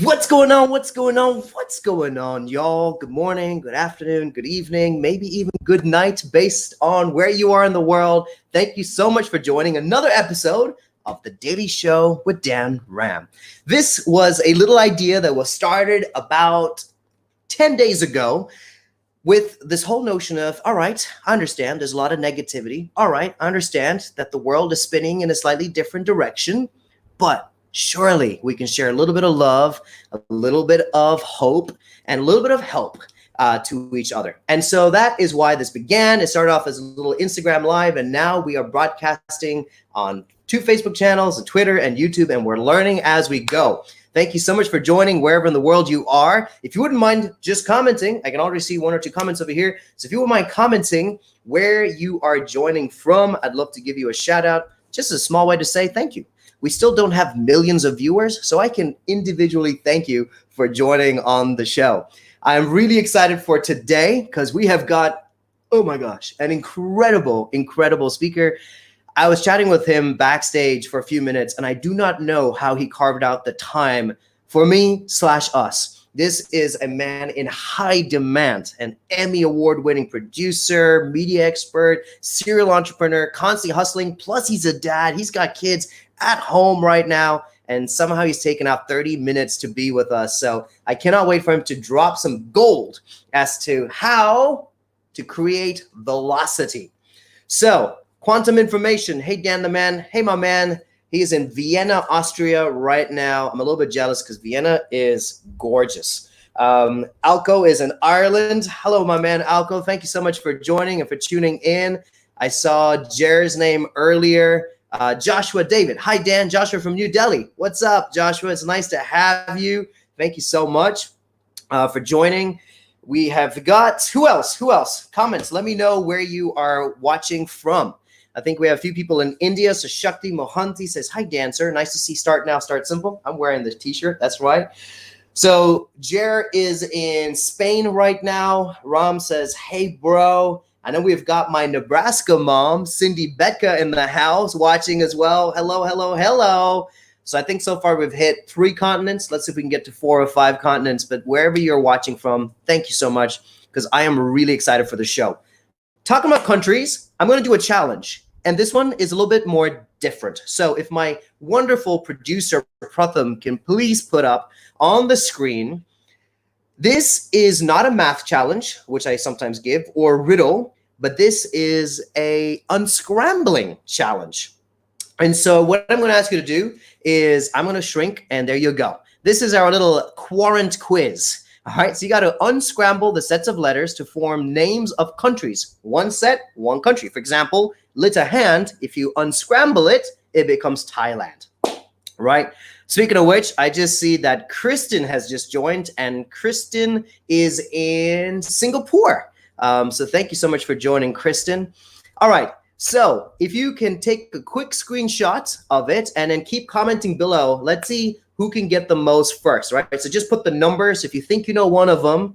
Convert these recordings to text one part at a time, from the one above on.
What's going on? What's going on? What's going on, y'all? Good morning, good afternoon, good evening, maybe even good night based on where you are in the world. Thank you so much for joining another episode of The Daily Show with DanRam. This was a little idea that was started about 10 days ago with this whole notion of, all right, I understand there's a lot of negativity. All right, I understand that the world is spinning in a slightly different direction, but surely we can share a little bit of love, a little bit of hope, and a little bit of help to each other. And so that is why this began. It started off as a little Instagram live, and now we are broadcasting on 2 Facebook channels, and Twitter and YouTube, and we're learning as we go. Thank you so much for joining wherever in the world you are. If you wouldn't mind just commenting, I can already see 1 or 2 comments over here. So if you wouldn't mind commenting where you are joining from, I'd love to give you a shout out. Just a small way to say thank you. We still don't have millions of viewers, so I can individually thank you for joining on the show. I'm really excited for today because we have got, oh my gosh, an incredible, incredible speaker. I was chatting with him backstage for a few minutes, and I do not know how he carved out the time for me/us. This is a man in high demand, an Emmy Award Winning producer, media expert, serial entrepreneur, constantly hustling. Plus, he's a dad. He's got kids at home right now, and somehow he's taken out 30 minutes to be with us. So I cannot wait for him to drop some gold as to how to create velocity. So, quantum information. Hey, Dan the man. Hey, my man. He is in Vienna, Austria right now. I'm a little bit jealous because Vienna is gorgeous. Alco is in Ireland. Hello, my man, Alco. Thank you so much for joining and for tuning in. I saw Jer's name earlier. Joshua David. Hi, Dan. Joshua from New Delhi. What's up, Joshua? It's nice to have you. Thank you so much for joining. We have got, who else? Comments. Let me know where you are watching from. I think we have a few people in India. So Shakti Mohanty says, hi, Dancer. Nice to see Start Now, Start Simple. I'm wearing the t-shirt. That's right. So Jer is in Spain right now. Ram says, hey, bro. I know we've got my Nebraska mom, Cindy Betka, in the house watching as well. Hello, hello, hello. So I think so far we've hit 3 continents. Let's see if we can get to 4 or 5 continents. But wherever you're watching from, thank you so much because I am really excited for the show. Talking about countries, I'm going to do a challenge. And this one is a little bit more different. So if my wonderful producer, Pratham, can please put up on the screen, this is not a math challenge, which I sometimes give, or riddle, but this is a unscrambling challenge. And so what I'm going to ask you to do is I'm going to shrink, and there you go. This is our little quarant quiz. All right, so you got to unscramble the sets of letters to form names of countries. 1 set, 1 country. For example, little hand, if you unscramble it, it becomes Thailand, right? Speaking of which, I just see that Kristen has just joined, and Kristen is in Singapore. So thank you so much for joining, Kristen. All right, so if you can take a quick screenshot of it and then keep commenting below, let's see who can get the most first, right? So just put the numbers. If you think you know one of them,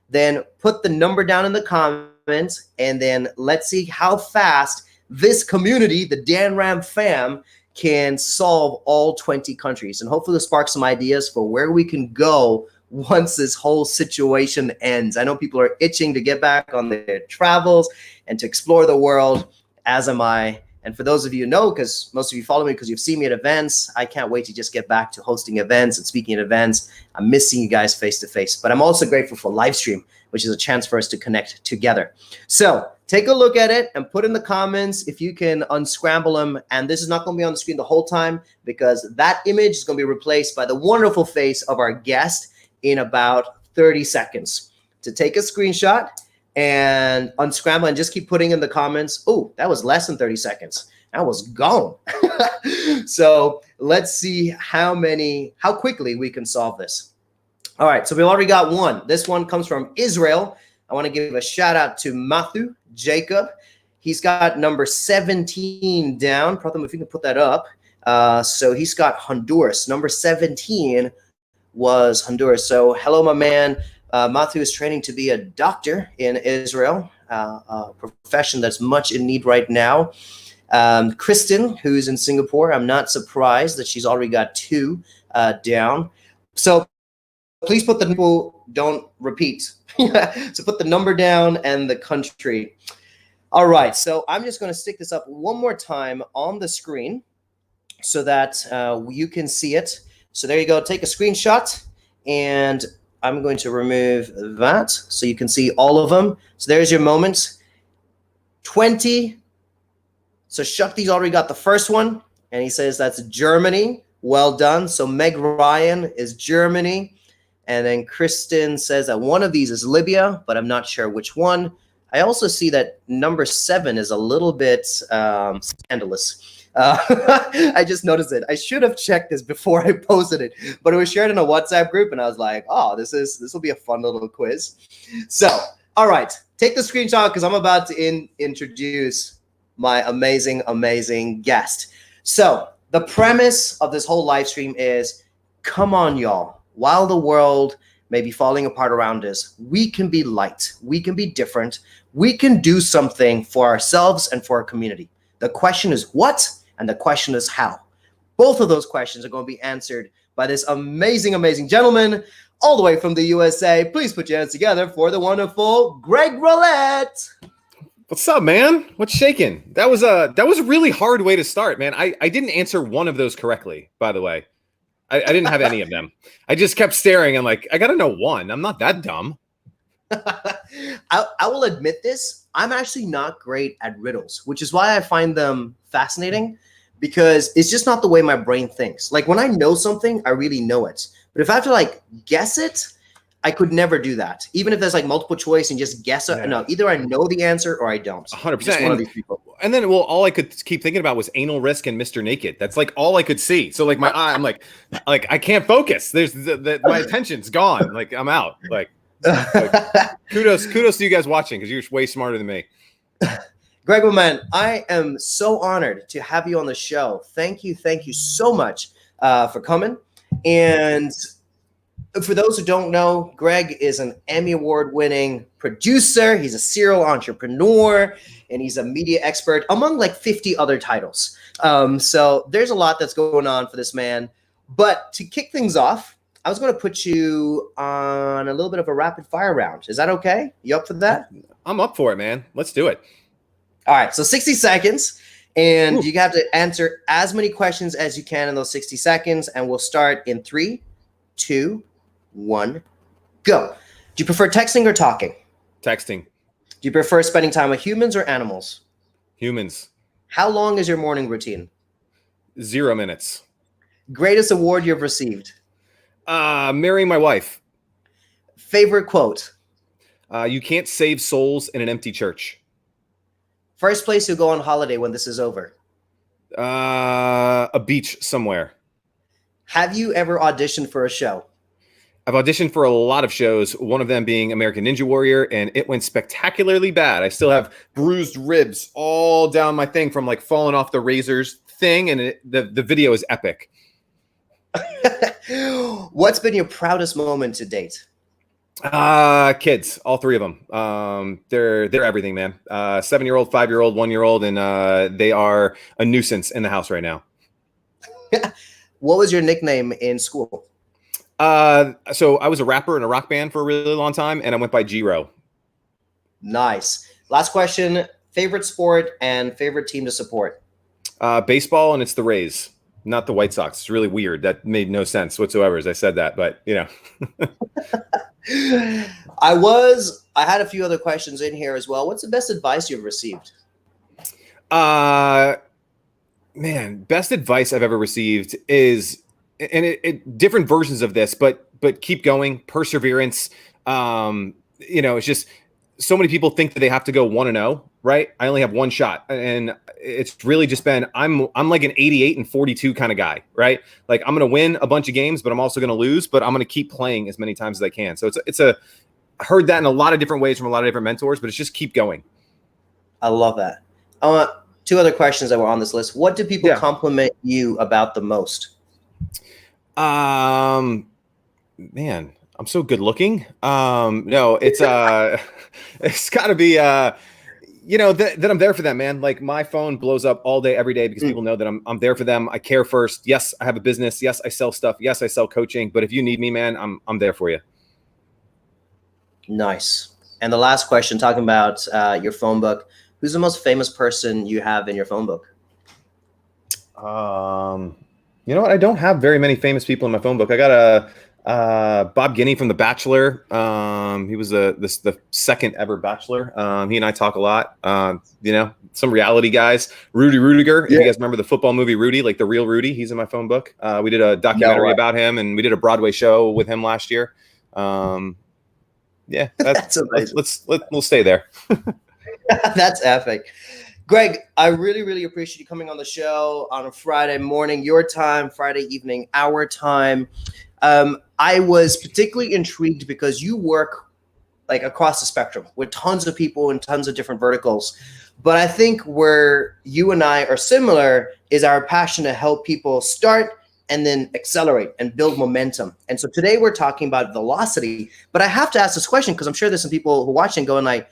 then put the number down in the comments, and then let's see how fast this community, the DanRam fam, can solve all 20 countries. And hopefully it'll spark some ideas for where we can go once this whole situation ends. I know people are itching to get back on their travels and to explore the world, as am I. And for those of you who know, because most of you follow me because you've seen me at events, I can't wait to just get back to hosting events and speaking at events. I'm missing you guys face to face, but I'm also grateful for live stream, which is a chance for us to connect together. So take a look at it and put in the comments if you can unscramble them. And this is not going to be on the screen the whole time because that image is going to be replaced by the wonderful face of our guest in about 30 seconds. To take a screenshot and unscramble and just keep putting in the comments. Oh, that was less than 30 seconds. That was gone. So let's see how quickly we can solve this. All right, so we already got one. This one comes from Israel. I want to give a shout out to Matthew Jacob. He's got number 17 down. Pratham, if you can put that up. So he's got Honduras. Number 17 was Honduras. So hello, my man. Matthew is training to be a doctor in Israel, a profession that's much in need right now. Kristen, who's in Singapore, I'm not surprised that she's already got 2 down. So please put the people, don't repeat. So put the number down and the country. All right, so I'm just going to stick this up one more time on the screen so that you can see it. So there you go. Take a screenshot, and I'm going to remove that so you can see all of them. So there's your moments. 20. So Shakti's already got the first one, and he says that's Germany. Well done. So Meg Ryan is Germany. And then Kristen says that one of these is Libya, but I'm not sure which one. I also see that number 7 is a little bit scandalous. I just noticed it. I should have checked this before I posted it, but it was shared in a WhatsApp group, and I was like, oh, this will be a fun little quiz. So, all right, take the screenshot because I'm about to introduce my amazing, amazing guest. So the premise of this whole live stream is, come on, y'all. While the world may be falling apart around us, we can be light. We can be different. We can do something for ourselves and for our community. The question is what, and the question is how. Both of those questions are going to be answered by this amazing, amazing gentleman all the way from the USA. Please put your hands together for the wonderful Greg Rollett. What's up, man? What's shaking? That was a really hard way to start, man. I didn't answer one of those correctly, by the way. I didn't have any of them. I just kept staring. I'm like, I got to know one. I'm not that dumb. I will admit this. I'm actually not great at riddles, which is why I find them fascinating, because it's just not the way my brain thinks. Like when I know something, I really know it. But if I have to like guess it, I could never do that. Even if there's like multiple choice and just guess it. Yeah. No, either I know the answer or I don't. 100%. Just one of these people. And then, well, all I could keep thinking about was Anal Risk and Mr. Naked. That's like all I could see. So like my eye, I'm like I can't focus. There's my attention's gone. Like I'm out. Like kudos to you guys watching, because you're way smarter than me. Greg, man, I am so honored to have you on the show. Thank you so much for coming. And for those who don't know, Greg is an Emmy Award winning producer. He's a serial entrepreneur, and he's a media expert, among like 50 other titles. So there's a lot that's going on for this man. But to kick things off, I was going to put you on a little bit of a rapid fire round. Is that okay? You up for that? I'm up for it, man. Let's do it. All right. So 60 seconds, and you have to answer as many questions as you can in those 60 seconds. And we'll start in 3, 2, 1, go. Do you prefer texting or talking? Texting. Do you prefer spending time with humans or animals? Humans. How long is your morning routine? 0 minutes. Greatest award you've received? Marrying my wife. Favorite quote? You can't save souls in an empty church. First place you'll go on holiday when this is over? A beach somewhere. Have you ever auditioned for a show? I've auditioned for a lot of shows, one of them being American Ninja Warrior, and it went spectacularly bad. I still have bruised ribs all down my thing from like falling off the razors thing, and the video is epic. What's been your proudest moment to date? Kids, all 3 of them. They're everything, man. 7-year-old, 5-year-old, 1-year-old, and they are a nuisance in the house right now. What was your nickname in school? So I was a rapper in a rock band for a really long time, and I went by G-Ro. Nice. Last question. Favorite sport and favorite team to support? Baseball, and it's the Rays, not the White Sox. It's really weird. That made no sense whatsoever as I said that, but you know. I had a few other questions in here as well. What's the best advice you've received? Man, best advice I've ever received is, and it different versions of this, but keep going, perseverance. It's just so many people think that they have to go 1-0, right? I only have one shot, and it's really just been I'm like an 88-42 kind of guy, right? Like I'm going to win a bunch of games, but I'm also going to lose, but I'm going to keep playing as many times as I can. So I heard that in a lot of different ways from a lot of different mentors, but it's just keep going. I love that. 2 other questions that were on this list. What do people compliment you about the most? Man, I'm so good looking. No, it's got to be that I'm there for them, man. Like my phone blows up all day, every day because people know that I'm there for them. I care first. Yes, I have a business. Yes, I sell stuff. Yes, I sell coaching. But if you need me, man, I'm there for you. Nice. And the last question, talking about your phone book, who's the most famous person you have in your phone book? You know what? I don't have very many famous people in my phone book. I got a Bob Guinea from The Bachelor. He was the second ever Bachelor. He and I talk a lot. Some reality guys. Rudy Rudiger. If you guys remember the football movie Rudy, like the real Rudy, he's in my phone book. We did a documentary about him, and we did a Broadway show with him last year. That's amazing. We'll stay there. That's epic. Greg, I really, really appreciate you coming on the show on a Friday morning, your time, Friday evening, our time. I was particularly intrigued because you work like across the spectrum with tons of people in tons of different verticals. But I think where you and I are similar is our passion to help people start and then accelerate and build momentum. And so today we're talking about velocity. But I have to ask this question because I'm sure there's some people who are watching going like,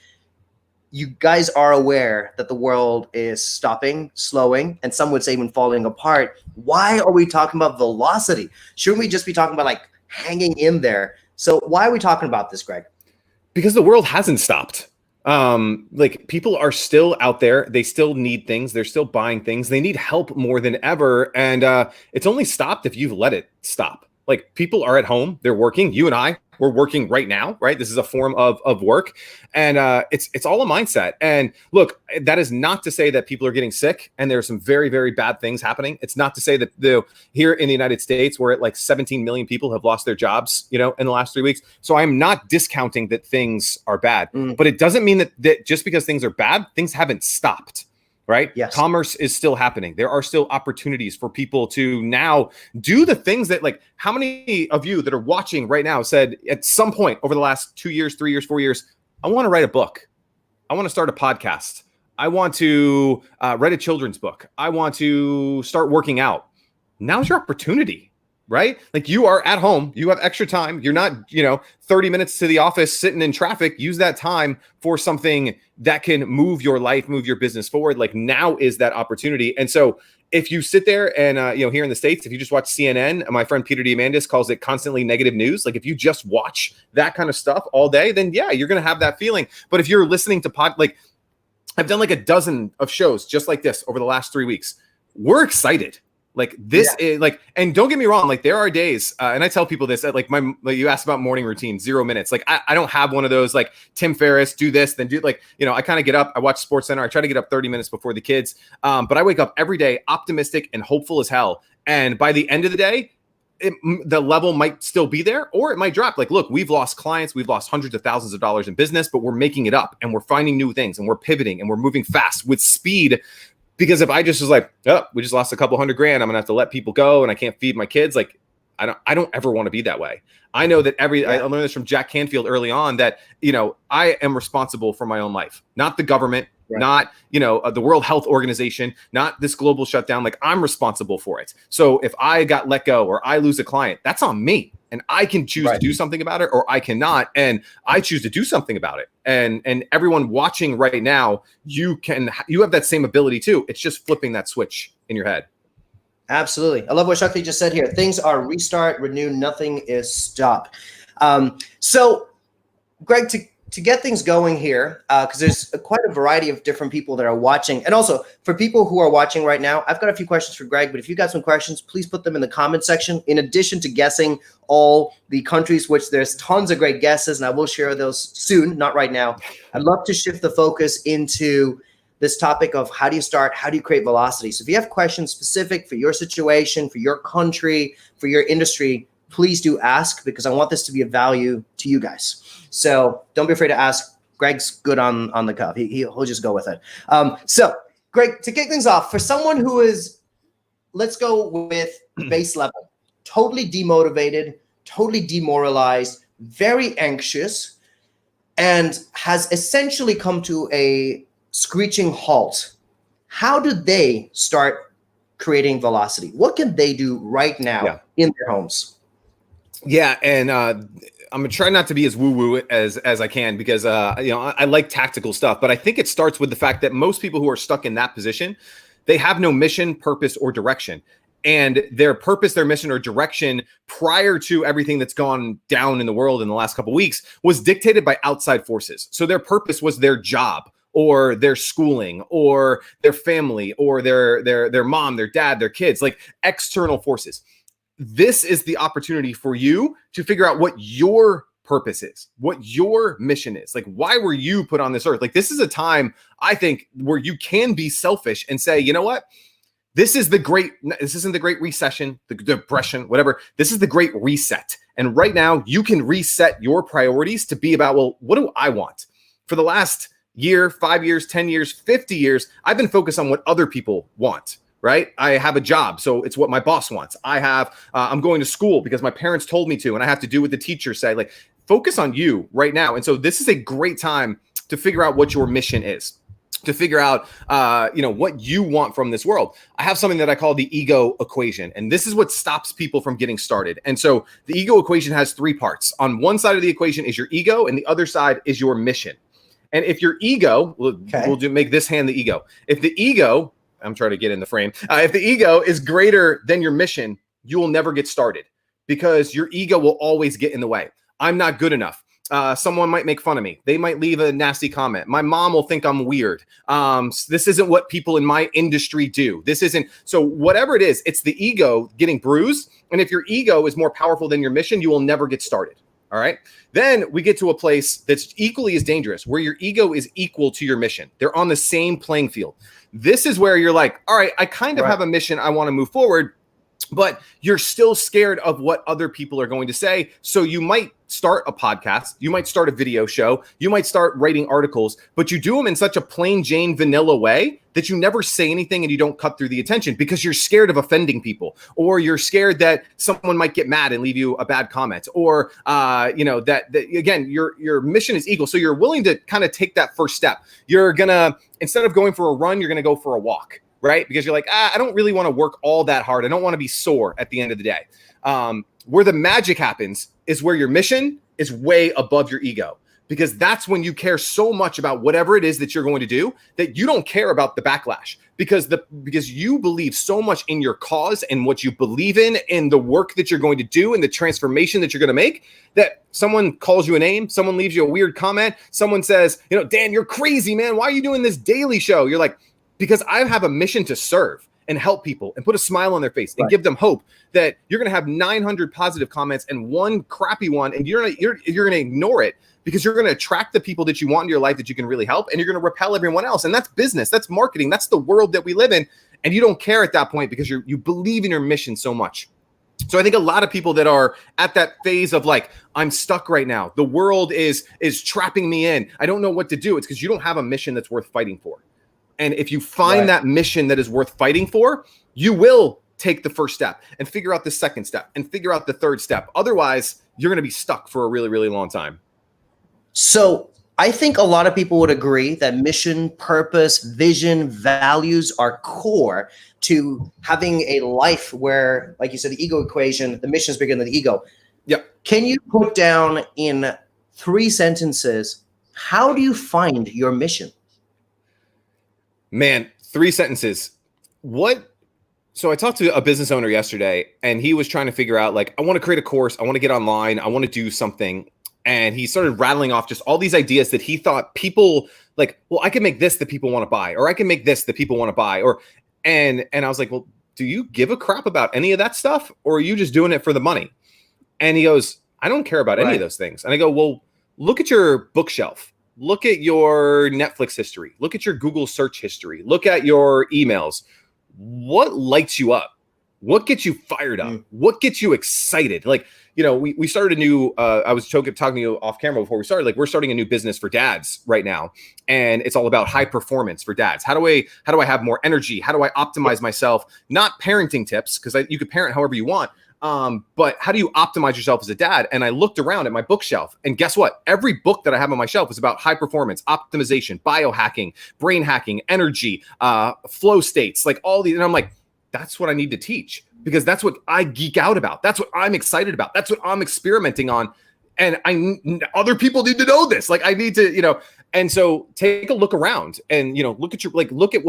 you guys are aware that the world is stopping, slowing, and some would say even falling apart. Why are we talking about velocity? Shouldn't we just be talking about like hanging in there? So why are we talking about this, Greg? Because the world hasn't stopped. Like people are still out there. They still need things. They're still buying things. They need help more than ever. And it's only stopped if you've let it stop. Like people are at home. They're working. You and I, we're working right now, right? This is a form of work. And it's all a mindset. And look, that is not to say that people are getting sick and there are some very, very bad things happening. It's not to say that here in the United States, we're at like 17 million people have lost their jobs, in the last 3 weeks. So I'm not discounting that things are bad, but it doesn't mean that just because things are bad, things haven't stopped. Right? Yes. Commerce is still happening. There are still opportunities for people to now do the things that, like, how many of you that are watching right now said at some point over the last 2 years, 3 years, 4 years, I want to write a book. I want to start a podcast. I want to write a children's book. I want to start working out. Now's your opportunity. Right? Like you are at home, you have extra time. You're not, 30 minutes to the office sitting in traffic. Use that time for something that can move your life, move your business forward. Like now is that opportunity. And so if you sit there and, here in the States, if you just watch CNN, my friend Peter Diamandis calls it constantly negative news. Like if you just watch that kind of stuff all day, then yeah, you're going to have that feeling. But if you're listening to like I've done like a dozen of shows just like this over the last 3 weeks, we're excited. Like this is like, and don't get me wrong, like there are days, and I tell people this, like you asked about morning routine, 0 minutes. Like I don't have one of those like Tim Ferriss, do this, then do like, I kind of get up, I watch Sports Center, I try to get up 30 minutes before the kids. But I wake up every day optimistic and hopeful as hell. And by the end of the day, the level might still be there or it might drop. Like, look, we've lost clients, we've lost hundreds of thousands of dollars in business, but we're making it up and we're finding new things and we're pivoting and we're moving fast with speed. Because if I just was like, oh, we just lost a couple $100,000, I'm gonna have to let people go and I can't feed my kids. Like, I don't ever want to be that way. I know that I learned this from Jack Canfield early on that, I am responsible for my own life, not the government, not, the World Health Organization, not this global shutdown. Like I'm responsible for it. So if I got let go or I lose a client, that's on me. And I can choose to do something about it or I cannot. And I choose to do something about it. And everyone watching right now, you have that same ability too. It's just flipping that switch in your head. Absolutely. I love what Shakti just said here. Things are restart, renew, nothing is stop. So Greg, to get things going here, because there's quite a variety of different people that are watching. And also for people who are watching right now, I've got a few questions for Greg, but if you got some questions, please put them in the comment section. In addition to guessing all the countries, which there's tons of great guesses, and I will share those soon, not right now. I'd love to shift the focus into this topic of how do you start, how do you create velocity? So if you have questions specific for your situation, for your country, for your industry, please do ask because I want this to be of value to you guys. So don't be afraid to ask. Greg's good on the cuff. He'll just go with it. So Greg, to kick things off, for someone who is, let's go with base level, totally demotivated, totally demoralized, very anxious, and has essentially come to a screeching halt. How do they start creating velocity? What can they do right now in their homes? Yeah, and I'm gonna try not to be as woo-woo as I can, because I like tactical stuff, but I think it starts with the fact that most people who are stuck in that position, they have no mission, purpose, or direction. And their purpose, their mission, or direction prior to everything that's gone down in the world in the last couple of weeks was dictated by outside forces. So their purpose was their job, or their schooling, or their family, or their mom, their dad, their kids, like external forces. This is the opportunity for you to figure out what your purpose is, what your mission is. Like, why were you put on this earth? Like, this is a time, I think, where you can be selfish and say, you know what? This isn't the great recession, the depression, whatever. This is the great reset. And right now you can reset your priorities to be about, well, what do I want? For the last year, 5 years, 10 years, 50 years, I've been focused on what other people want. Right? I have a job, so it's what my boss wants. I'm going to school because my parents told me to, and I have to do what the teachers say. Like, focus on you right now. And so this is a great time to figure out what your mission is, to figure out, what you want from this world. I have something that I call the ego equation, and this is what stops people from getting started. And so the ego equation has 3 parts. On one side of the equation is your ego, and the other side is your mission. And if your ego, we'll make this hand the ego. If the ego, I'm trying to get in the frame. If the ego is greater than your mission, you will never get started, because your ego will always get in the way. I'm not good enough. Someone might make fun of me. They might leave a nasty comment. My mom will think I'm weird. This isn't what people in my industry do. This isn't. So whatever it is, it's the ego getting bruised. And if your ego is more powerful than your mission, you will never get started. All right. Then we get to a place that's equally as dangerous, where your ego is equal to your mission. They're on the same playing field. This is where you're like, all right, I kind of have a mission. I want to move forward, but you're still scared of what other people are going to say. So you might start a podcast, you might start a video show, you might start writing articles, but you do them in such a plain Jane vanilla way that you never say anything and you don't cut through the attention, because you're scared of offending people, or you're scared that someone might get mad and leave you a bad comment, or that again, your mission is equal. So you're willing to kind of take that first step. You're gonna, instead of going for a run, you're gonna go for a walk. Right? Because you're like, I don't really want to work all that hard. I don't want to be sore at the end of the day. Where the magic happens is where your mission is way above your ego, because that's when you care so much about whatever it is that you're going to do that you don't care about the backlash, because you believe so much in your cause and what you believe in the work that you're going to do and the transformation that you're going to make, that someone calls you a name, someone leaves you a weird comment, someone says, Dan, you're crazy, man. Why are you doing this daily show? You're like, because I have a mission to serve and help people and put a smile on their face and give them hope that you're going to have 900 positive comments and one crappy one, and you're going to ignore it, because you're going to attract the people that you want in your life that you can really help, and you're going to repel everyone else. And that's business, that's marketing, that's the world that we live in. And you don't care at that point, because you believe in your mission so much. So I think a lot of people that are at that phase of like, I'm stuck right now, the world is trapping me in, I don't know what to do. It's because you don't have a mission that's worth fighting for. And if you find that mission that is worth fighting for, you will take the first step and figure out the second step and figure out the third step. Otherwise, you're going to be stuck for a really, really long time. So I think a lot of people would agree that mission, purpose, vision, values are core to having a life where, like you said, the ego equation, the mission is bigger than the ego. Yep. Can you put down in 3 sentences, how do you find your mission? Man, 3 sentences. So I talked to a business owner yesterday, and he was trying to figure out, like, I want to create a course, I want to get online, I want to do something. And he started rattling off just all these ideas that he thought people like, well, I can make this that people want to buy, or I can make this that people want to buy, and I was like, well, do you give a crap about any of that stuff, or are you just doing it for the money? And he goes, I don't care about any of those things. And I go, well, look at your bookshelf. Look at your Netflix history. Look at your Google search history. Look at your emails. What lights you up? What gets you fired up? What gets you excited? Like, we started a new, I was talking to you off camera before we started, like, we're starting a new business for dads right now. And it's all about high performance for dads. How do I have more energy? How do I optimize myself? Not parenting tips, because you could parent however you want. But how do you optimize yourself as a dad? And I looked around at my bookshelf, and guess what? Every book that I have on my shelf is about high performance, optimization, biohacking, brain hacking, energy, flow states, like all these. And I'm like, that's what I need to teach, because that's what I geek out about. That's what I'm excited about. That's what I'm experimenting on. And other people need to know this. Like I need to, and so take a look around and, look at look at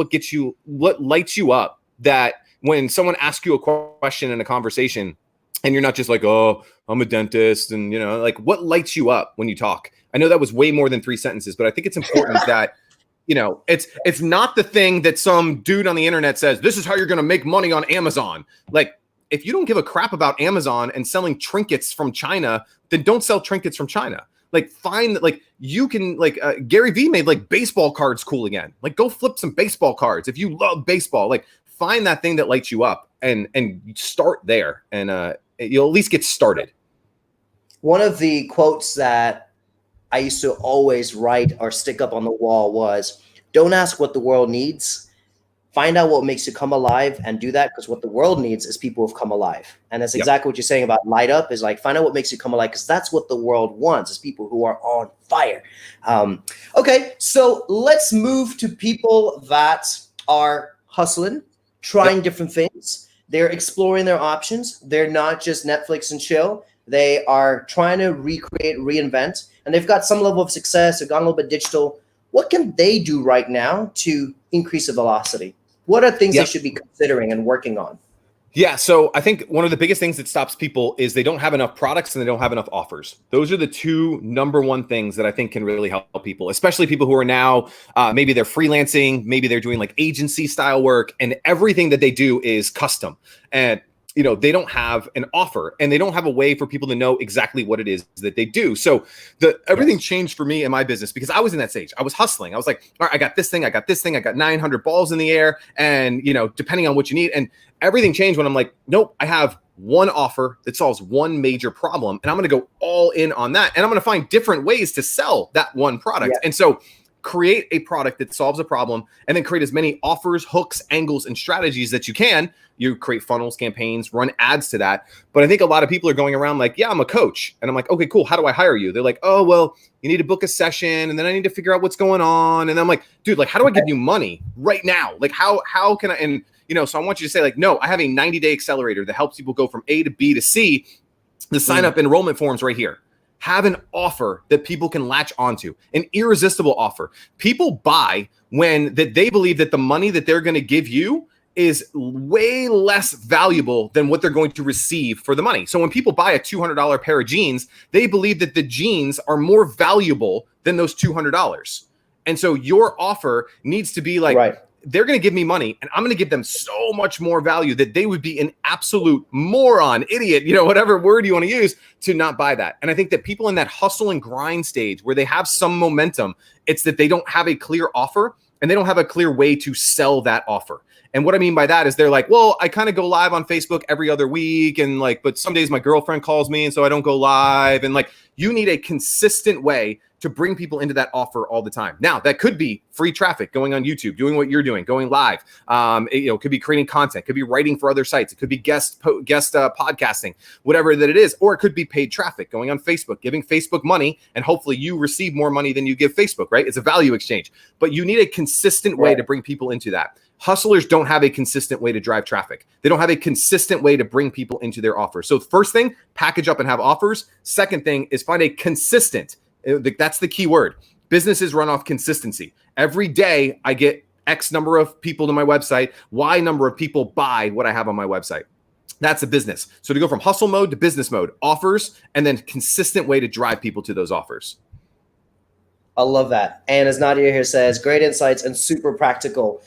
what lights you up, that when someone asks you a question in a conversation and you're not just like, oh, I'm a dentist. And, like what lights you up when you talk? I know that was way more than 3 sentences, but I think it's important that, it's not the thing that some dude on the internet says, this is how you're going to make money on Amazon. Like, if you don't give a crap about Amazon and selling trinkets from China, then don't sell trinkets from China. Like find you can Gary Vee made baseball cards cool again. Like go flip some baseball cards. If you love baseball, find that thing that lights you up and start there, and you'll at least get started. One of the quotes that I used to always write or stick up on the wall was, don't ask what the world needs. Find out what makes you come alive and do that, because what the world needs is people who've come alive. And that's exactly what you're saying about light up, is find out what makes you come alive, because that's what the world wants, is people who are on fire. Okay, so let's move to people that are hustling, trying different things. They're exploring their options. They're not just Netflix and chill. They are trying to recreate, reinvent, and they've got some level of success. They've gone a little bit digital. What can they do right now to increase the velocity? What are things they should be considering and working on? Yeah, so I think one of the biggest things that stops people is they don't have enough products and they don't have enough offers. Those are the two number one things that I think can really help people, especially people who are now, maybe they're freelancing, maybe they're doing agency style work, and everything that they do is custom. And they don't have an offer and they don't have a way for people to know exactly what it is that they do. So everything changed for me in my business, because I was in that stage. I was hustling. I was like, all right, I got this thing. I got 900 balls in the air. And, depending on what you need, and everything changed when I'm like, nope, I have one offer that solves one major problem. And I'm going to go all in on that. And I'm going to find different ways to sell that one product. Yeah. And so create a product that solves a problem, and then create as many offers, hooks, angles, and strategies that you can. You create funnels, campaigns, run ads to that. But I think a lot of people are going around like, yeah, I'm a coach. And I'm like, okay, cool. How do I hire you? They're like, oh, well, you need to book a session, and then I need to figure out what's going on. And I'm like, dude, how do I give you money right now? How can I? And, so I want you to say no, I have a 90-day accelerator that helps people go from A to B to C. The sign up enrollment forms right here. Have an offer that people can latch onto, an irresistible offer. People buy when that they believe that the money that they're going to give you is way less valuable than what they're going to receive for the money. So when people buy a $200 pair of jeans, they believe that the jeans are more valuable than those $200. And so your offer needs to be they're going to give me money, and I'm going to give them so much more value that they would be an absolute moron, idiot, whatever word you want to use, to not buy that. And I think that people in that hustle and grind stage where they have some momentum, it's that they don't have a clear offer and they don't have a clear way to sell that offer. And what I mean by that is they're like, well, I kind of go live on Facebook every other week. And but some days my girlfriend calls me, and so I don't go live. And you need a consistent way to bring people into that offer all the time. Now, that could be free traffic, going on YouTube, doing what you're doing, going live. It could be creating content, could be writing for other sites. It could be guest podcasting, whatever that it is. Or it could be paid traffic, going on Facebook, giving Facebook money, and hopefully you receive more money than you give Facebook, right? It's a value exchange. But you need a consistent way to bring people into that. Hustlers don't have a consistent way to drive traffic. They don't have a consistent way to bring people into their offer. So first thing, package up and have offers. Second thing is find a consistent. That's the key word. Businesses run off consistency. Every day I get X number of people to my website, Y number of people buy what I have on my website. That's a business. So to go from hustle mode to business mode, offers, and then consistent way to drive people to those offers. I love that. And as Nadia here says, great insights and super practical.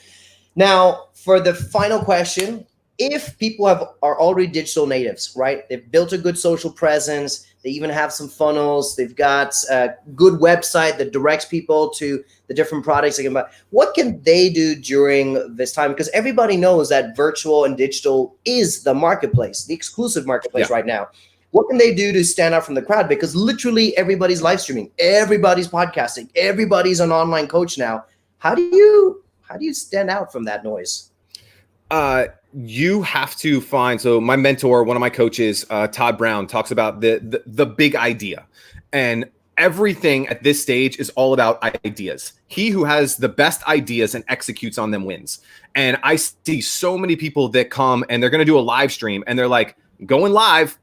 Now, for the final question, if people are already digital natives, right? They've built a good social presence. They even have some funnels. They've got a good website that directs people to the different products they can buy. What can they do during this time? Because everybody knows that virtual and digital is the marketplace, the exclusive marketplace right now. What can they do to stand out from the crowd? Because literally everybody's live streaming, everybody's podcasting, everybody's an online coach now. How do you stand out from that noise? You have to find, so my mentor, one of my coaches, Todd Brown, talks about the big idea. And everything at this stage is all about ideas. He who has the best ideas and executes on them wins. And I see so many people that come and they're going to do a live stream and they're like, going live.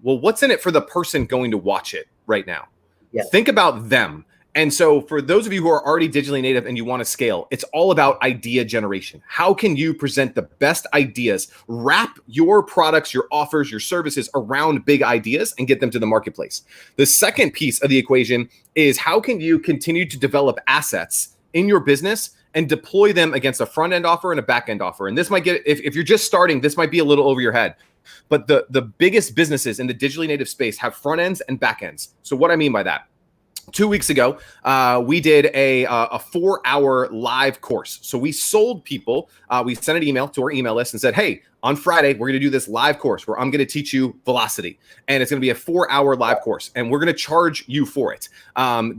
Well, what's in it for the person going to watch it right now? Yeah. Think about them. And so for those of you who are already digitally native and you want to scale, it's all about idea generation. How can you present the best ideas, wrap your products, your offers, your services around big ideas and get them to the marketplace? The second piece of the equation is how can you continue to develop assets in your business and deploy them against a front end offer and a back end offer? And this might get, if you're just starting, this might be a little over your head. But the biggest businesses in the digitally native space have front ends and back ends. So what I mean by that, 2 weeks ago, we did a 4-hour live course. So we sold people, we sent an email to our email list and said, hey, on Friday, we're going to do this live course where I'm going to teach you velocity. And it's going to be a 4-hour live course. And we're going to charge you for it.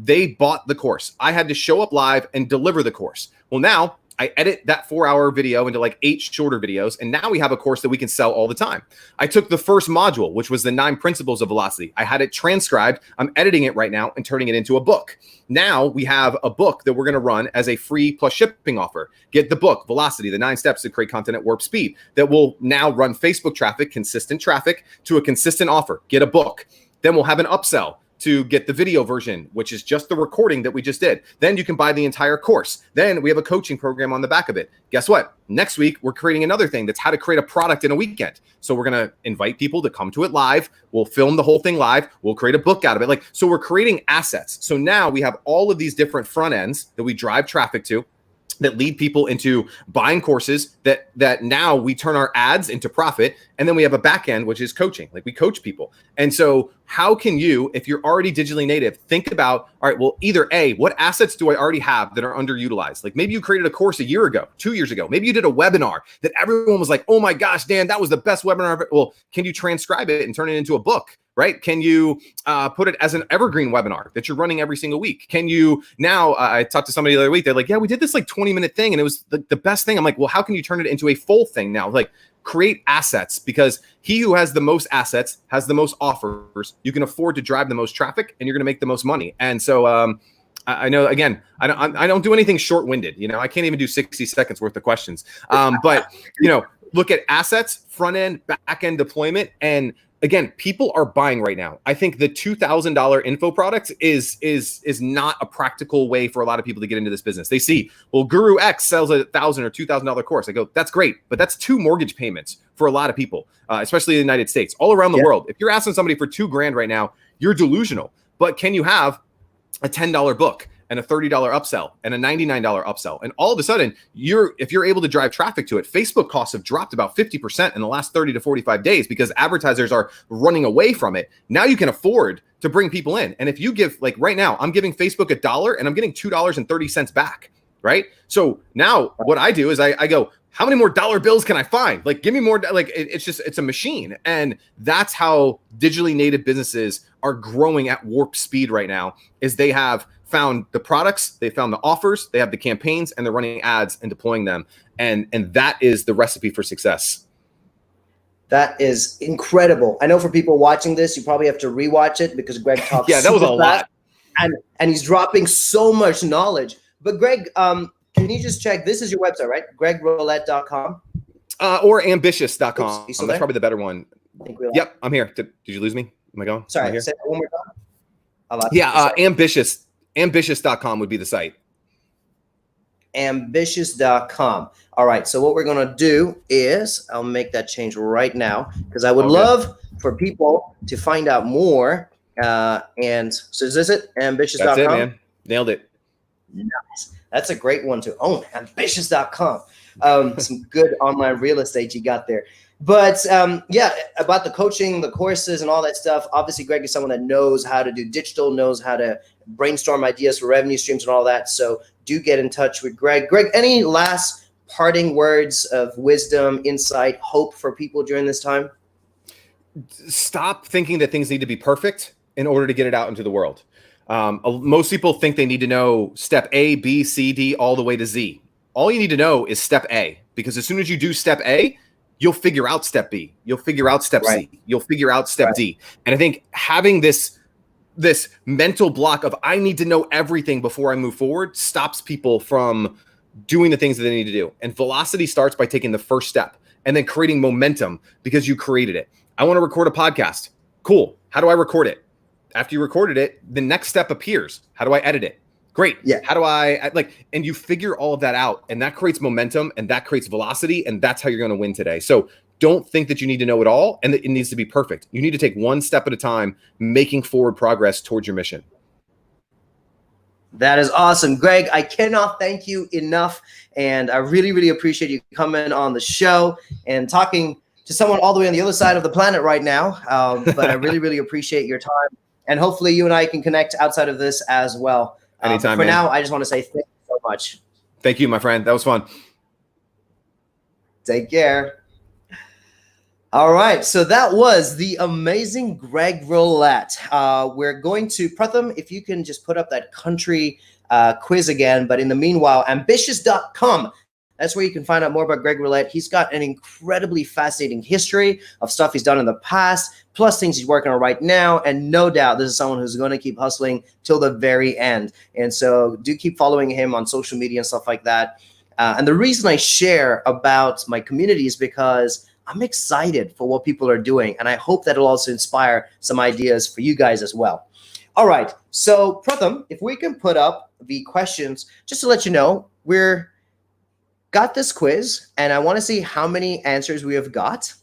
They bought the course. I had to show up live and deliver the course. Well, now I edit that 4-hour video into like 8 shorter videos. And now we have a course that we can sell all the time. I took the first module, which was the 9 principles of velocity. I had it transcribed. I'm editing it right now and turning it into a book. Now we have a book that we're going to run as a free plus shipping offer. Get the book, Velocity, the 9 steps to create content at warp speed, that will now run Facebook traffic, consistent traffic to a consistent offer. Get a book. Then we'll have an upsell to get the video version, which is just the recording that we just did. Then you can buy the entire course. Then we have a coaching program on the back of it. Guess what? Next week, we're creating another thing that's how to create a product in a weekend. So we're going to invite people to come to it live. We'll film the whole thing live. We'll create a book out of it. So we're creating assets. So now we have all of these different front ends that we drive traffic to, that lead people into buying courses that now we turn our ads into profit. And then we have a back end, which is coaching. Like we coach people. And so how can you, if you're already digitally native, think about, all right, well, either A, what assets do I already have that are underutilized? Like maybe you created a course a year ago, 2 years ago. Maybe you did a webinar that everyone was like, oh my gosh, Dan, that was the best webinar ever. Well, can you transcribe it and turn it into a book? Right? Can you put it as an evergreen webinar that you're running every single week? Can you now, I talked to somebody the other week, they're like, yeah, we did this like 20-minute thing and it was the best thing. I'm like, well, how can you turn it into a full thing now? Like create assets, because he who has the most assets has the most offers. You can afford to drive the most traffic and you're going to make the most money. And so I know, again, I don't do anything short-winded. You know, I can't even do 60 seconds worth of questions. But, you know, look at assets, front end, back end deployment. And again, people are buying right now. I think the $2,000 info product is not a practical way for a lot of people to get into this business. They see, well, Guru X sells a $1,000 or $2,000 course. I go, that's great, but that's 2 mortgage payments for a lot of people, especially in the United States, all around the world. If you're asking somebody for $2,000 right now, you're delusional. But can you have a $10 book and a $30 upsell and a $99 upsell? And all of a sudden, if you're able to drive traffic to it, Facebook costs have dropped about 50% in the last 30 to 45 days because advertisers are running away from it. Now you can afford to bring people in. And if you give, like right now, I'm giving Facebook $1 and I'm getting $2.30 back, right? So now what I do is I go, how many more dollar bills can I find? Like, give me more, like it's a machine. And that's how digitally native businesses are growing at warp speed right now, is they have found the products, they found the offers, they have the campaigns, and they're running ads and deploying them. And that is the recipe for success. That is incredible. I know for people watching this, you probably have to rewatch it because Greg talks that was a lot. And he's dropping so much knowledge. But Greg, can you just check, this is your website, right? GregRollett.com? Or ambitious.com. Oops, that's probably the better one. Yep, I'm here. Did you lose me? Am I going? Sorry, say that one more time. Ambitious.com would be the site. Ambitious.com. All right. So what we're going to do is I'll make that change right now because I would love for people to find out more. And so is this it? Ambitious.com? That's it, man. Nailed it. Nice. That's a great one to own. Ambitious.com. Some good online real estate you got there. But about the coaching, the courses and all that stuff. Obviously, Greg is someone that knows how to do digital, knows how to brainstorm ideas for revenue streams and all that. So do get in touch with Greg. Greg, any last parting words of wisdom, insight, hope for people during this time? Stop thinking that things need to be perfect in order to get it out into the world. Most people think they need to know step A, B, C, D, all the way to Z. All you need to know is step A, because as soon as you do step A, you'll figure out step B, you'll figure out step C, you'll figure out step D. And I think having this this mental block of I need to know everything before I move forward stops people from doing the things that they need to do. And velocity starts by taking the first step and then creating momentum because you created it. I want to record a podcast. Cool. How do I record it? After you recorded it, the next step appears. How do I edit it? Great. Yeah. How do I and you figure all of that out, and that creates momentum and that creates velocity, and that's how you're going to win today. So don't think that you need to know it all and that it needs to be perfect. You need to take one step at a time, making forward progress towards your mission. That is awesome. Greg, I cannot thank you enough. And I really, really appreciate you coming on the show and talking to someone all the way on the other side of the planet right now. But I really, really appreciate your time. And hopefully you and I can connect outside of this as well. Anytime, for man. now, I just want to say thank you so much. Thank you, my friend. That was fun. Take care. All right, so that was the amazing Greg Rollett. We're going to, Pratham, if you can just put up that country quiz again, but in the meanwhile, ambitious.com. That's where you can find out more about Greg Rollett. He's got an incredibly fascinating history of stuff he's done in the past, plus things he's working on right now. And no doubt this is someone who's going to keep hustling till the very end. And so do keep following him on social media and stuff like that. And the reason I share about my community is because I'm excited for what people are doing, and I hope that it'll also inspire some ideas for you guys as well. All right, so Pratham, if we can put up the questions, just to let you know, we're got this quiz, and I want to see how many answers we have got.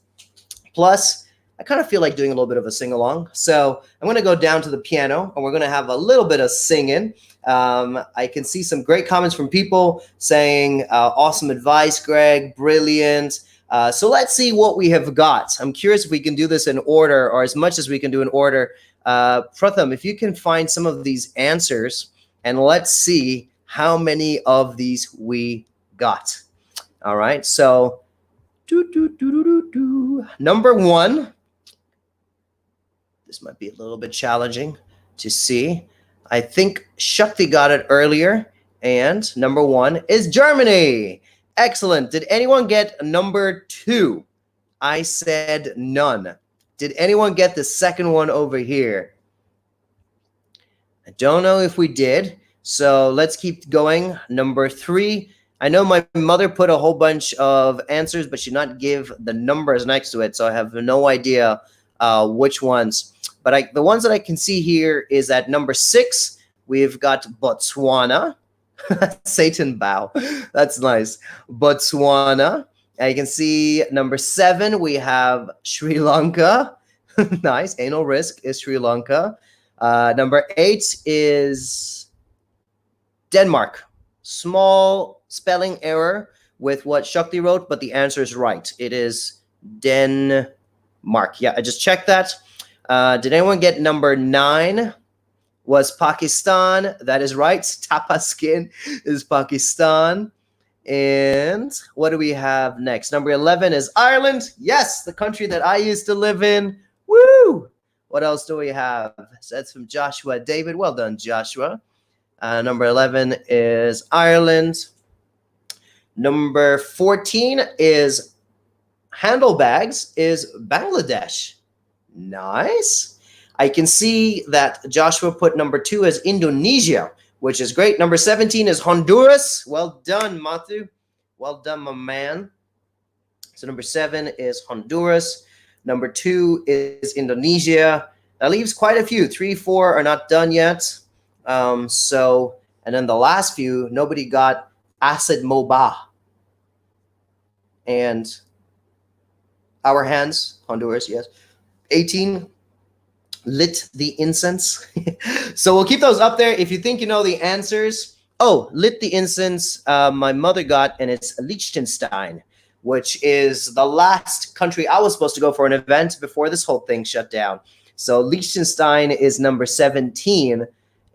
Plus, I kind of feel like doing a little bit of a sing-along, so I'm going to go down to the piano, and we're going to have a little bit of singing. I can see some great comments from people saying, awesome advice, Greg, brilliant. So let's see what we have got. I'm curious if we can do this in order, or as much as we can do in order. Pratham, if you can find some of these answers, and let's see how many of these we got. All right, so number one. This might be a little bit challenging to see. I think Shakti got it earlier, and number one is Germany. Excellent. Did anyone get number two? I said none. Did anyone get the second one over here? I don't know if we did. So let's keep going. Number three. I know my mother put a whole bunch of answers, but she did not give the numbers next to it. So I have no idea which ones. But the ones that I can see here is at number 6, we've got Botswana. Satan bow. That's nice. Botswana. And you can see number 7, we have Sri Lanka. Nice. Anal risk is Sri Lanka. Number 8 is Denmark. Small spelling error with what Shakti wrote, but the answer is right. It is Denmark. Yeah, I just checked that. Did anyone get number 9? Was Pakistan. That is right. Tapa skin is Pakistan. And what do we have next? Number 11 is Ireland. Yes, the country that I used to live in. Woo! What else do we have? So that's from Joshua David. Well done, Joshua. Number 11 is Ireland. Number 14 is handlebags, is Bangladesh. Nice. I can see that Joshua put number 2 as Indonesia, which is great. Number 17 is Honduras. Well done, Matthew. Well done, my man. So number 7 is Honduras. Number 2 is Indonesia. That leaves quite a few. 3, 4 are not done yet. And then the last few, nobody got Acid Moba. And our hands, Honduras, yes. 18. Lit the incense. So we'll keep those up there. If you think you know the answers. Oh, lit the incense my mother got, and it's Liechtenstein, which is the last country I was supposed to go for an event before this whole thing shut down. So Liechtenstein is number 17,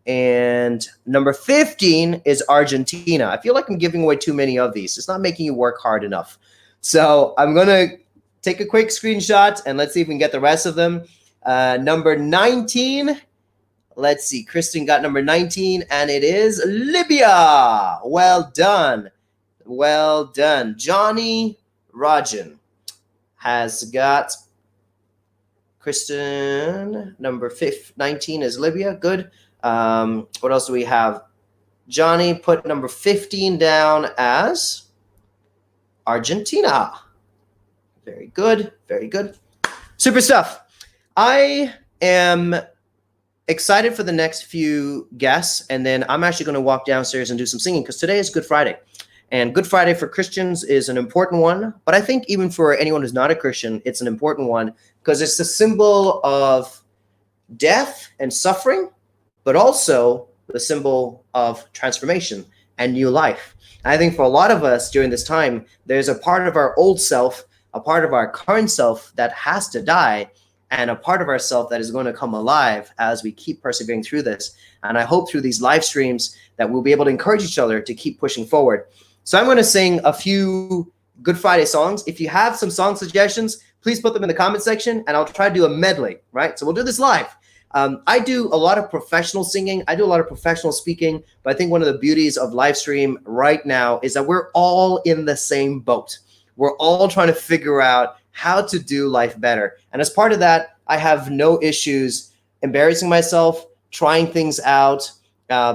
and number 15 is Argentina. I feel like I'm giving away too many of these. It's not making you work hard enough. So I'm going to take a quick screenshot, and let's see if we can get the rest of them. Number 19, let's see, Kristen got number 19, and it is Libya. Well done. Well done. Johnny Rajan has got Kristen, number 19 is Libya. Good. What else do we have? Johnny put number 15 down as Argentina. Very good. Very good. Super stuff. I am excited for the next few guests, and then I'm actually going to walk downstairs and do some singing because today is Good Friday. And Good Friday for Christians is an important one, but I think even for anyone who's not a Christian, it's an important one because it's a symbol of death and suffering, but also the symbol of transformation and new life. And I think for a lot of us during this time, there's a part of our old self, a part of our current self that has to die, and a part of ourself that is going to come alive as we keep persevering through this. And I hope through these live streams that we'll be able to encourage each other to keep pushing forward. So I'm going to sing a few Good Friday songs. If you have some song suggestions, please put them in the comment section and I'll try to do a medley, right? So we'll do this live. I do a lot of professional singing. I do a lot of professional speaking, but I think one of the beauties of live stream right now is that we're all in the same boat. We're all trying to figure out how to do life better. And as part of that, I have no issues embarrassing myself, trying things out,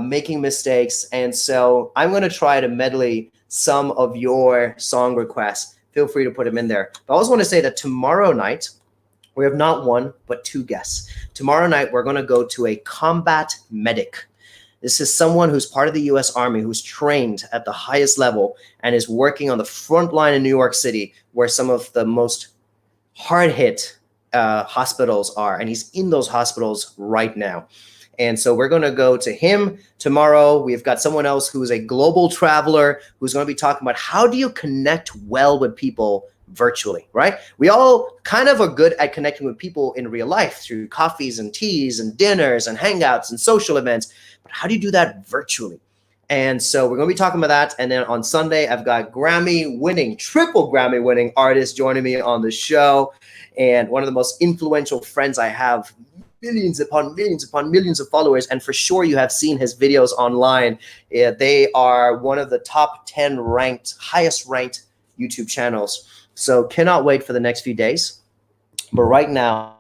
making mistakes. And so I'm going to try to medley some of your song requests. Feel free to put them in there. But I also want to say that tomorrow night, we have not one, but two guests. Tomorrow night, we're going to go to a combat medic. This is someone who's part of the U.S. Army, who's trained at the highest level and is working on the front line in New York City, where some of the most hard-hit hospitals are. And he's in those hospitals right now. And so we're going to go to him tomorrow. We've got someone else who's a global traveler who's going to be talking about how do you connect well with people virtually, right? We all kind of are good at connecting with people in real life through coffees and teas and dinners and hangouts and social events. But how do you do that virtually? And so we're going to be talking about that. And then on Sunday, I've got triple Grammy winning artists joining me on the show. And one of the most influential friends I have, millions upon millions of followers. And for sure, you have seen his videos online. They are one of the top 10 highest ranked YouTube channels. So cannot wait for the next few days. But right now,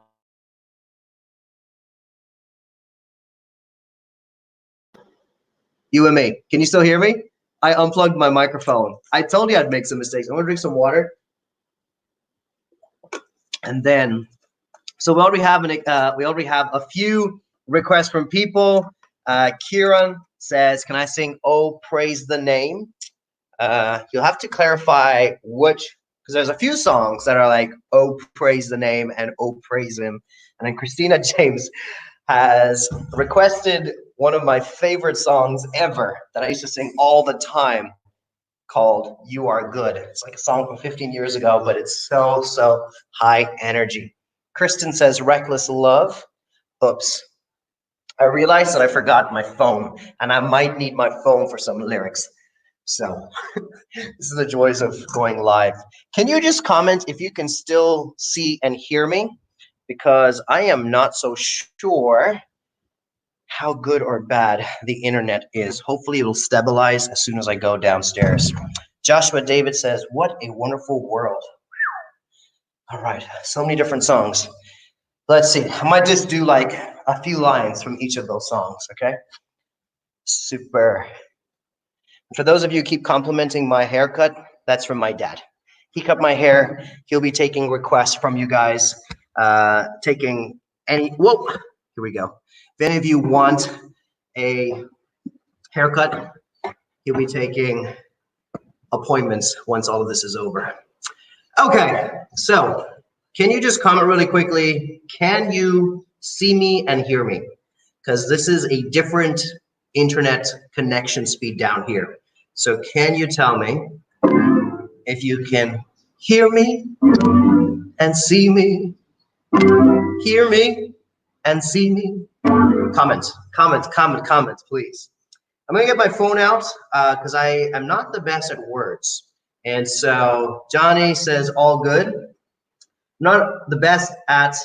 you and me. Can you still hear me? I unplugged my microphone. I told you I'd make some mistakes. I'm gonna drink some water. And then, so we already have a few requests from people. Kieran says, "Can I sing 'Oh Praise the Name'?" You'll have to clarify which, because there's a few songs that are like "Oh Praise the Name" and "Oh Praise Him." And then Christina James has requested one of my favorite songs ever that I used to sing all the time, called "You Are Good." It's like a song from 15 years ago, but it's so high energy. Kristen says "Reckless Love." Oops. I realized that I forgot my phone, and I might need my phone for some lyrics. So this is the joys of going live. Can you just comment if you can still see and hear me? Because I am not so sure how good or bad the internet is. Hopefully it'll stabilize as soon as I go downstairs. Joshua David says, "What a wonderful world." All right, so many different songs. Let's see, I might just do like a few lines from each of those songs, okay? Super. For those of you who keep complimenting my haircut, that's from my dad. He cut my hair. He'll be taking requests from you guys, taking any, whoa, here we go. If any of you want a haircut, he'll be taking appointments once all of this is over. Okay, so can you just comment really quickly? Can you see me and hear me? Because this is a different internet connection speed down here. So can you tell me if you can hear me and see me? Hear me and see me? Comments, please. I'm gonna get my phone out because I am not the best at words. And so Johnny says all good. Not the best at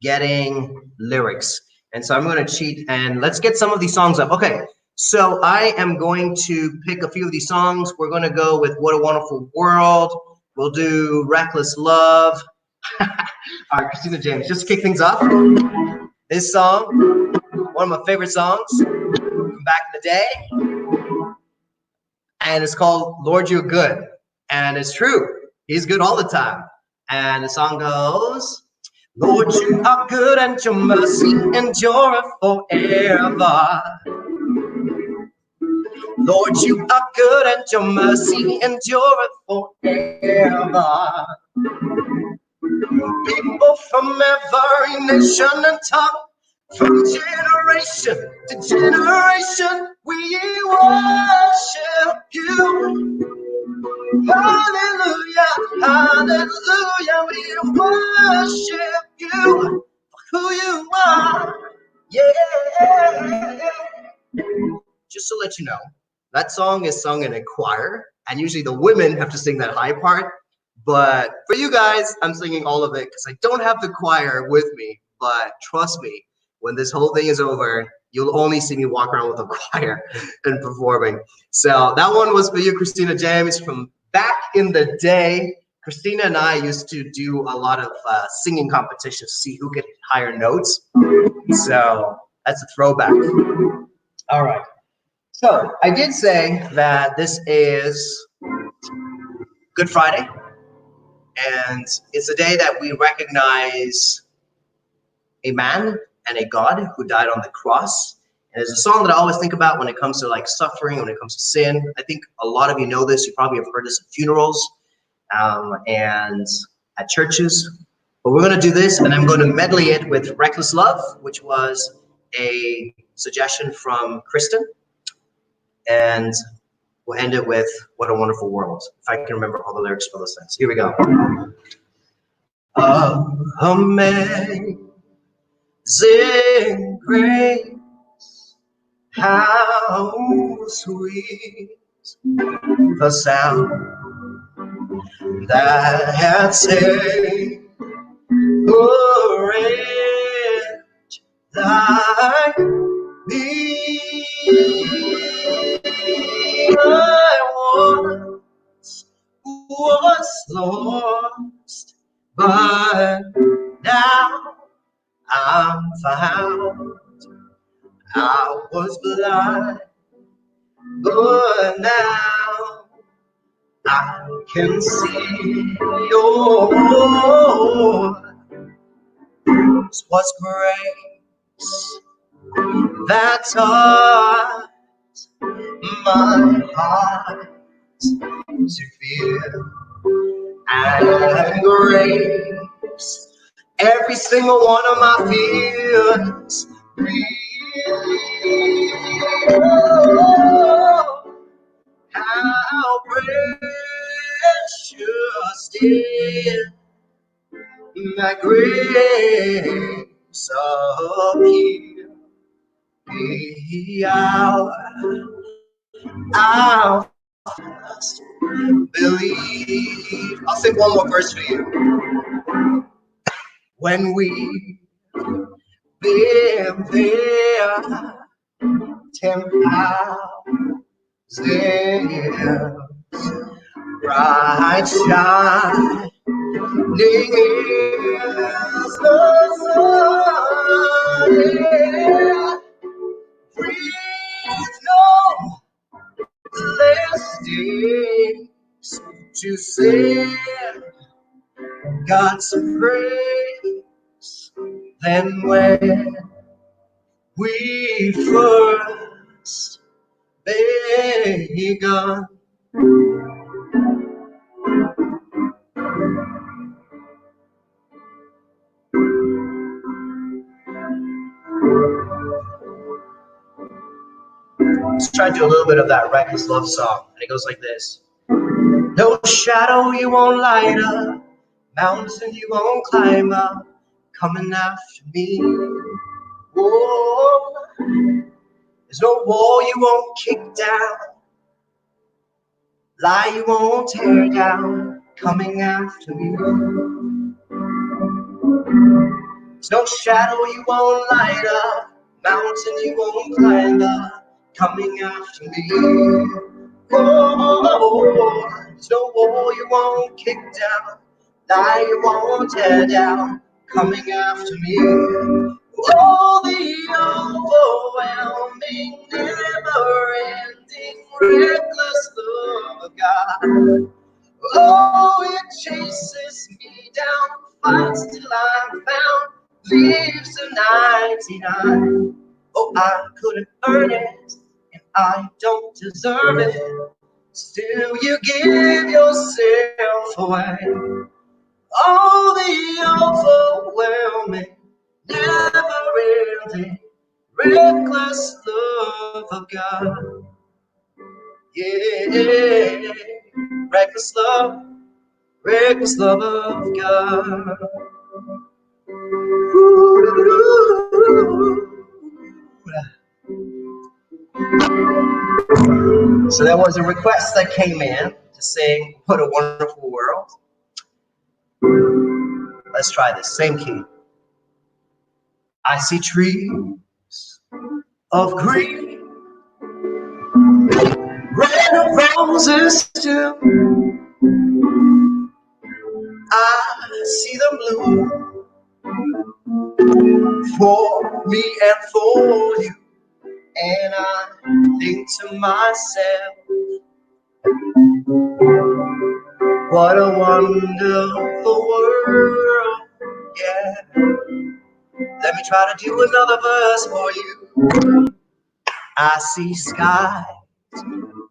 getting lyrics. And so I'm going to cheat and let's get some of these songs up. Okay, so I am going to pick a few of these songs. We're going to go with "What a Wonderful World." We'll do "Reckless Love." All right, Christina James, just to kick things off, this song, one of my favorite songs from back in the day, and it's called Lord You're Good. And it's true, he's good all the time. And the song goes, Lord, you are good and your mercy endureth forever. Lord, you are good and your mercy endureth forever. People from every nation and tongue, from generation to generation, we worship you. Hallelujah, hallelujah, we worship you for who you are. Yeah. Just to let you know, that song is sung in a choir, and usually the women have to sing that high part. But for you guys, I'm singing all of it because I don't have the choir with me. But trust me, when this whole thing is over, you'll only see me walk around with a choir and performing. So that one was for you, Christina James, from back in the day. Christina and I used to do a lot of singing competitions to see who could hit higher notes. So that's a throwback. All right. So I did say that this is Good Friday, and it's a day that we recognize a man and a God who died on the cross. And there's a song that I always think about when it comes to like suffering, when it comes to sin. I think a lot of you know this. You probably have heard this at funerals and at churches. But we're going to do this, and I'm going to medley it with Reckless Love, which was a suggestion from Kristen. And we'll end it with What a Wonderful World, if I can remember all the lyrics for those things. Here we go. Amazing grace, how sweet the sound that had saved a wretch like me. I was lost, but now I'm found. I was blind, but now I can see. Yours was grace that taught my heart to feel, and grace every single one of my fears relieved. Oh, how precious did that grace appear. The hour I first believe. I'll sing one more verse for you. When we've been there 10,000 years, bright shining is the sun. Yeah. Breathe no less days to send God's praise than when we first begun. Let's try to do a little bit of that Reckless Love song, and it goes like this. No shadow you won't light up, mountain you won't climb up, coming after me. Oh, there's no wall you won't kick down, lie you won't tear down, coming after me. There's no shadow you won't light up, mountain you won't climb up, coming after me. Oh, there's no wall you won't kick down, like you won't tear down, coming after me. Oh, the overwhelming, never-ending, reckless love of God. Oh, it chases me down, fights till I'm found, leaves the 99. Oh, I couldn't earn it, and I don't deserve it. Still, you give yourself away. Oh, the overwhelming, never-ending, reckless love of God. Yeah, reckless love of God. So that was a request that came in to sing What a Wonderful World. Let's try this, same key. I see trees of green, red roses too. I see them blue for me and for you. And I think to myself, what a wonderful world, yeah. Let me try to do another verse for you. I see skies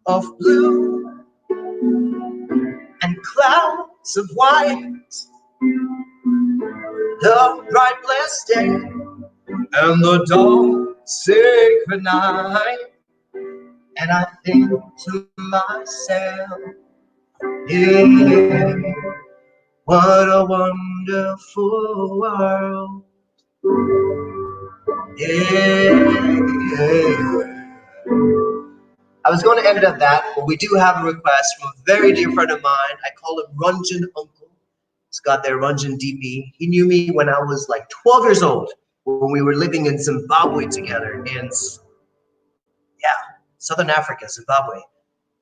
of blue and clouds of white, the bright blessed day and the dark sacred night. And I think to myself, yeah, what a wonderful world. Yeah. I was going to end it at that, but we do have a request from a very dear friend of mine. I call him Runjan Uncle. He's got their Runjan DP. He knew me when I was like 12 years old, when we were living in Zimbabwe together, in Southern Africa, Zimbabwe.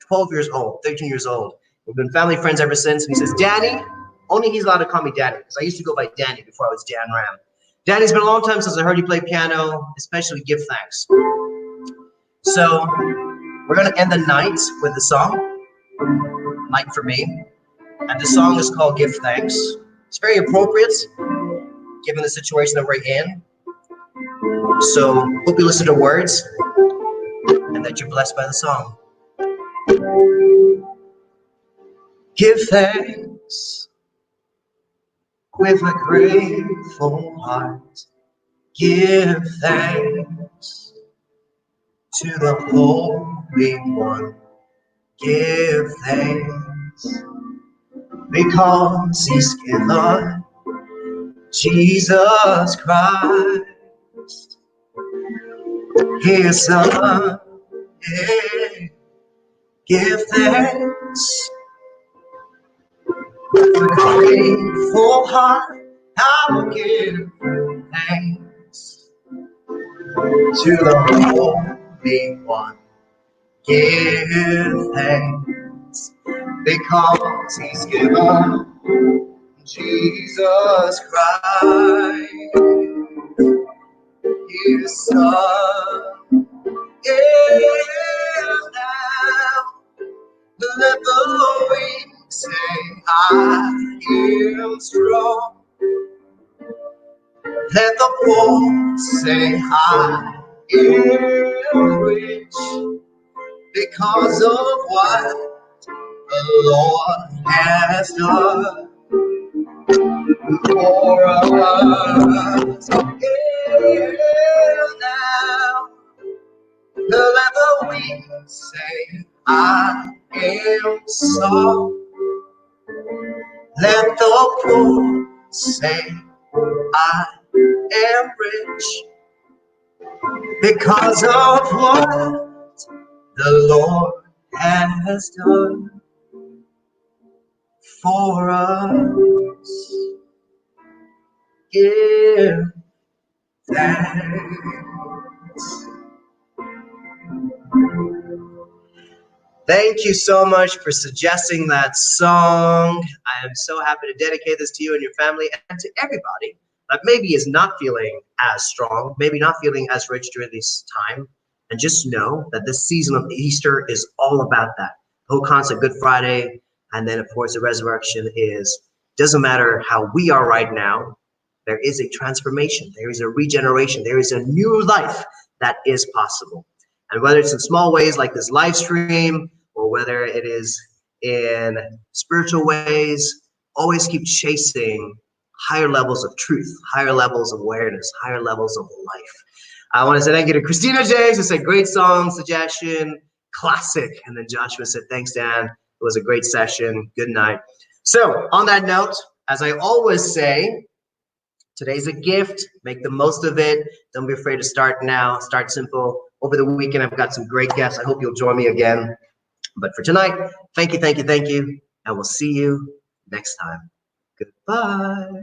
12 years old, 13 years old. We've been family friends ever since. And he says, Danny, only he's allowed to call me Danny, because I used to go by Danny before I was DanRam. Danny, it's been a long time since I heard you play piano, especially Give Thanks. So we're going to end the night with a song, Like for Me. And the song is called Give Thanks. It's very appropriate, given the situation that we're in. So hope you listen to words and that you're blessed by the song. Give thanks with a grateful heart. Give thanks to the Holy One. Give thanks because He's given Jesus Christ, His Son. Yeah. Give thanks with a grateful heart. I will give thanks to the Holy One. Give thanks because He's given Jesus Christ, His Son. Yeah, now let the weak say, I am strong. Let the poor say, I am rich because of what the Lord has done for us. And now let the weak say, I am sorry. Let the poor say, I am rich because of what the Lord has done for us. Give thanks. Thank you so much for suggesting that song. I am so happy to dedicate this to you and your family and to everybody that maybe is not feeling as strong, maybe not feeling as rich during this time. And just know that this season of Easter is all about that. The whole concept, Good Friday, and then of course the resurrection doesn't matter how we are right now, there is a transformation, there is a regeneration, there is a new life that is possible. And whether it's in small ways like this live stream, or whether it is in spiritual ways, always keep chasing higher levels of truth, higher levels of awareness, higher levels of life. I want to say thank you to Christina James, who said great song suggestion, classic. And then Joshua said, thanks, Dan. It was a great session. Good night. So on that note, as I always say, today's a gift. Make the most of it. Don't be afraid to start now. Start simple. Over the weekend, I've got some great guests. I hope you'll join me again. But for tonight, thank you, thank you, thank you. And we'll see you next time. Goodbye.